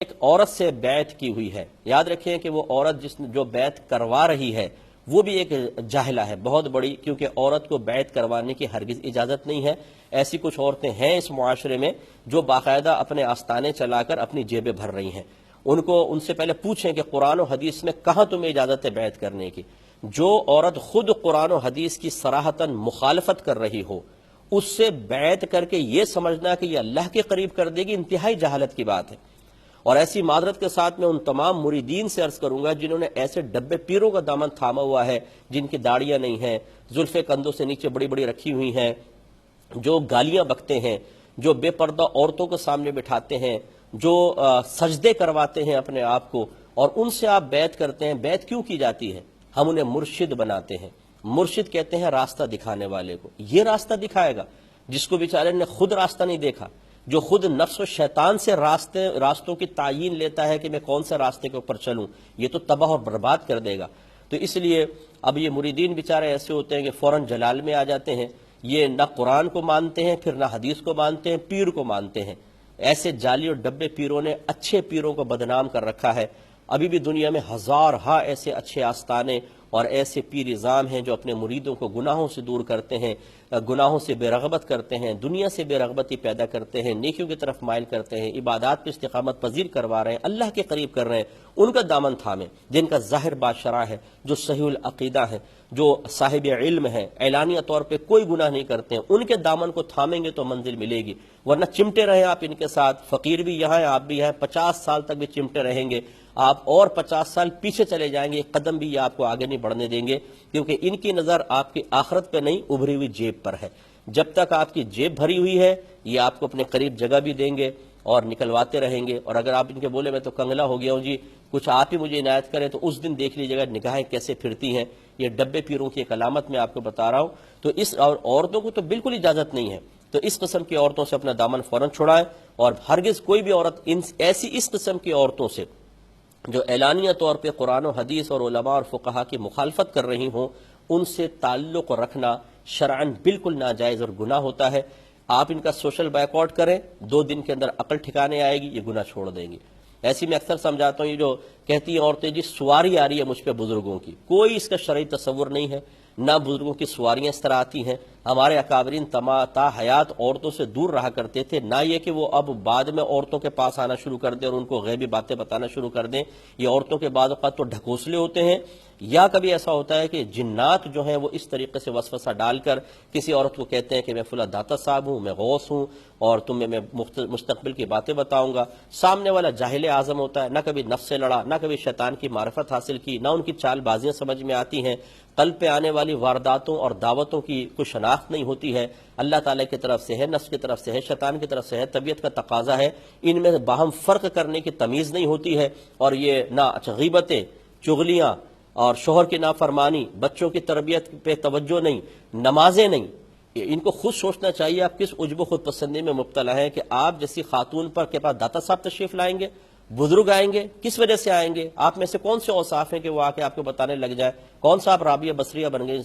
ایک عورت سے بیعت کی ہوئی ہے، یاد رکھیں کہ وہ عورت جو بیعت کروا رہی ہے وہ بھی ایک جاہلہ ہے بہت بڑی، کیونکہ عورت کو بیعت کروانے کی ہرگز اجازت نہیں ہے۔ ایسی کچھ عورتیں ہیں اس معاشرے میں جو باقاعدہ اپنے آستانے چلا کر اپنی جیبیں بھر رہی ہیں۔ ان سے پہلے پوچھیں کہ قرآن و حدیث میں کہاں تمہیں اجازت ہے بیعت کرنے کی۔ جو عورت خود قرآن و حدیث کی صراحتاً مخالفت کر رہی ہو، اس سے بیعت کر کے یہ سمجھنا کہ یہ اللہ کے قریب کر دے گی، انتہائی جہالت کی بات ہے۔ اور ایسی معذرت کے ساتھ میں ان تمام مریدین سے عرض کروں گا جنہوں نے ایسے ڈبے پیروں کا دامن تھاما ہوا ہے، جن کی داڑیاں نہیں ہیں، زلفیں کندھوں سے نیچے بڑی بڑی رکھی ہوئی ہیں، جو گالیاں بکتے ہیں، جو بے پردہ عورتوں کو سامنے بٹھاتے ہیں، جو سجدے کرواتے ہیں اپنے آپ کو، اور ان سے آپ بیعت کرتے ہیں۔ بیعت کیوں کی جاتی ہے؟ ہم انہیں مرشد بناتے ہیں۔ مرشد کہتے ہیں راستہ دکھانے والے کو۔ یہ راستہ دکھائے گا جس کو بیچارے نے خود راستہ نہیں دیکھا، جو خود نفس و شیطان سے راستوں کی تعیین لیتا ہے کہ میں کون سے راستے کے اوپر چلوں، یہ تو تباہ اور برباد کر دے گا۔ تو اس لیے اب یہ مریدین بیچارے ایسے ہوتے ہیں کہ فوراً جلال میں آ جاتے ہیں، یہ نہ قرآن کو مانتے ہیں، پھر نہ حدیث کو مانتے ہیں، پیر کو مانتے ہیں۔ ایسے جعلی اور ڈبے پیروں نے اچھے پیروں کو بدنام کر رکھا ہے۔ ابھی بھی دنیا میں ہزارہا ایسے اچھے آستانے اور ایسے پیر نظام ہیں جو اپنے مریدوں کو گناہوں سے دور کرتے ہیں، گناہوں سے بے رغبت کرتے ہیں، دنیا سے بے رغبتی پیدا کرتے ہیں، نیکیوں کی طرف مائل کرتے ہیں، عبادات پہ استقامت پذیر کروا رہے ہیں، اللہ کے قریب کر رہے ہیں۔ ان کا دامن تھامیں جن کا ظاہر بادشاہ ہے، جو صحیح العقیدہ ہے، جو صاحب علم ہے، اعلانیہ طور پہ کوئی گناہ نہیں کرتے ہیں، ان کے دامن کو تھامیں گے تو منزل ملے گی، ورنہ چمٹے رہیں آپ ان کے ساتھ۔ فقیر بھی یہاں ہے، آپ بھی ہیں، 50 سال تک بھی چمٹے رہیں گے آپ، اور 50 سال پیچھے چلے جائیں گے، ایک قدم بھی یہ آپ کو آگے نہیں بڑھنے دیں گے، کیونکہ ان کی نظر آپ کی آخرت پہ نہیں، ابھری ہوئی جیب پر ہے۔ جب تک آپ کی جیب بھری ہوئی ہے یہ آپ کو اپنے قریب جگہ بھی دیں گے اور نکلواتے رہیں گے، اور اگر آپ ان کے بولے میں تو کنگلا ہو گیا ہوں جی، کچھ آپ ہی مجھے عنایت کریں، تو اس دن دیکھ لیجیے گا نگاہیں کیسے پھرتی ہیں۔ یہ ڈبے پیروں کی ایک علامت میں آپ کو بتا رہا ہوں۔ تو اس عورتوں کو تو بالکل اجازت نہیں ہے، تو اس قسم کی عورتوں سے اپنا دامن فوراً چھڑائیں، اور ہرگز کوئی بھی عورت اس قسم کی عورتوں سے جو اعلانیہ طور پہ قرآن و حدیث اور علماء اور فقہا کی مخالفت کر رہی ہوں، ان سے تعلق رکھنا شرعاً بالکل ناجائز اور گناہ ہوتا ہے۔ آپ ان کا سوشل بائیکاٹ کریں، 2 دن کے اندر عقل ٹھکانے آئے گی، یہ گناہ چھوڑ دیں گی۔ ایسی میں اکثر سمجھاتا ہوں، یہ جو کہتی ہیں عورتیں جی سواری آ رہی ہے مجھ پہ بزرگوں کی، کوئی اس کا شرعی تصور نہیں ہے، نہ بزرگوں کی سواریاں اس طرح آتی ہیں۔ ہمارے اکابرین تا حیات عورتوں سے دور رہا کرتے تھے، نہ یہ کہ وہ اب بعد میں عورتوں کے پاس آنا شروع کر دیں اور ان کو غیبی باتیں بتانا شروع کر دیں۔ یہ عورتوں کے بعض اوقات تو ڈھکوسلے ہوتے ہیں، یا کبھی ایسا ہوتا ہے کہ جنات جو ہیں وہ اس طریقے سے وسوسہ ڈال کر کسی عورت کو کہتے ہیں کہ میں فلاں داتا صاحب ہوں، میں غوث ہوں، اور تمہیں میں مستقبل کی باتیں بتاؤں گا۔ سامنے والا جاہل اعظم ہوتا ہے، نہ کبھی نفس سے لڑا، نہ کبھی شیطان کی معرفت حاصل کی، نہ ان کی چال بازیاں سمجھ میں آتی ہیں، قلب پہ آنے والی وارداتوں اور دعوتوں کی کوئی شناخت نہیں ہوتی ہے، اللہ تعالیٰ کی طرف سے ہے، نفس کی طرف سے ہے، شیطان کی طرف سے ہے، طبیعت کا تقاضا ہے، ان میں باہم فرق کرنے کی تمیز نہیں ہوتی ہے، اور یہ نہ غیبتیں، چغلیاں اور شوہر کی نافرمانی، بچوں کی تربیت پہ توجہ نہیں، نمازیں نہیں، ان کو خود سوچنا چاہیے آپ کس عجب و خود پسندی میں مبتلا ہیں کہ آپ جیسی خاتون پر کے پاس داتا صاحب تشریف لائیں گے، بزرگ آئیں گے، کس وجہ سے آئیں گے؟ آپ میں سے کون سے اوصاف ہیں کہ وہ آ کے آپ کو بتانے لگ جائے؟ کون سا آپ رابعہ بصریہ بن گئی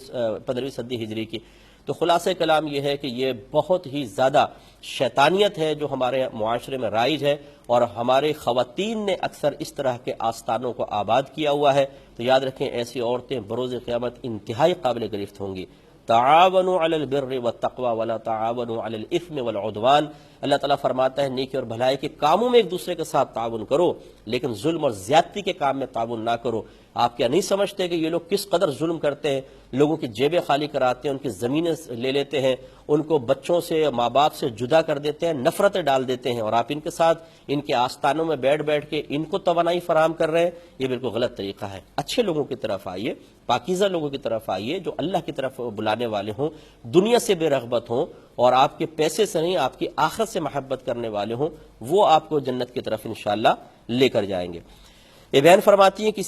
15ویں صدی ہجری کی؟ تو خلاصہ کلام یہ ہے کہ یہ بہت ہی زیادہ شیطانیت ہے جو ہمارے معاشرے میں رائج ہے، اور ہمارے خواتین نے اکثر اس طرح کے آستانوں کو آباد کیا ہوا ہے۔ تو یاد رکھیں ایسی عورتیں بروز قیامت انتہائی قابل گرفت ہوں گی۔ تعاونوا علی البر والتقوی ولا تعاونوا علی الاثم والعدوان، اللہ تعالیٰ فرماتا ہے نیکی اور بھلائی کے کاموں میں ایک دوسرے کے ساتھ تعاون کرو، لیکن ظلم اور زیادتی کے کام میں تعاون نہ کرو۔ آپ کیا نہیں سمجھتے کہ یہ لوگ کس قدر ظلم کرتے ہیں؟ لوگوں کی جیبیں خالی کراتے ہیں، ان کی زمینیں لے لیتے ہیں، ان کو بچوں سے ماں باپ سے جدا کر دیتے ہیں، نفرتیں ڈال دیتے ہیں، اور آپ ان کے ساتھ ان کے آستانوں میں بیٹھ کے ان کو توانائی فراہم کر رہے ہیں۔ یہ بالکل غلط طریقہ ہے۔ اچھے لوگوں کی طرف آئیے، پاکیزہ لوگوں کی طرف آئیے، جو اللہ کی طرف بلانے والے ہوں، دنیا سے بے رغبت ہوں، اور آپ کے پیسے سے نہیں آپ کی آخرت سے محبت کرنے والے ہوں، وہ آپ کو جنت کی طرف انشاءاللہ لے کر جائیں گے۔ یہ بہن فرماتی ہیں کسی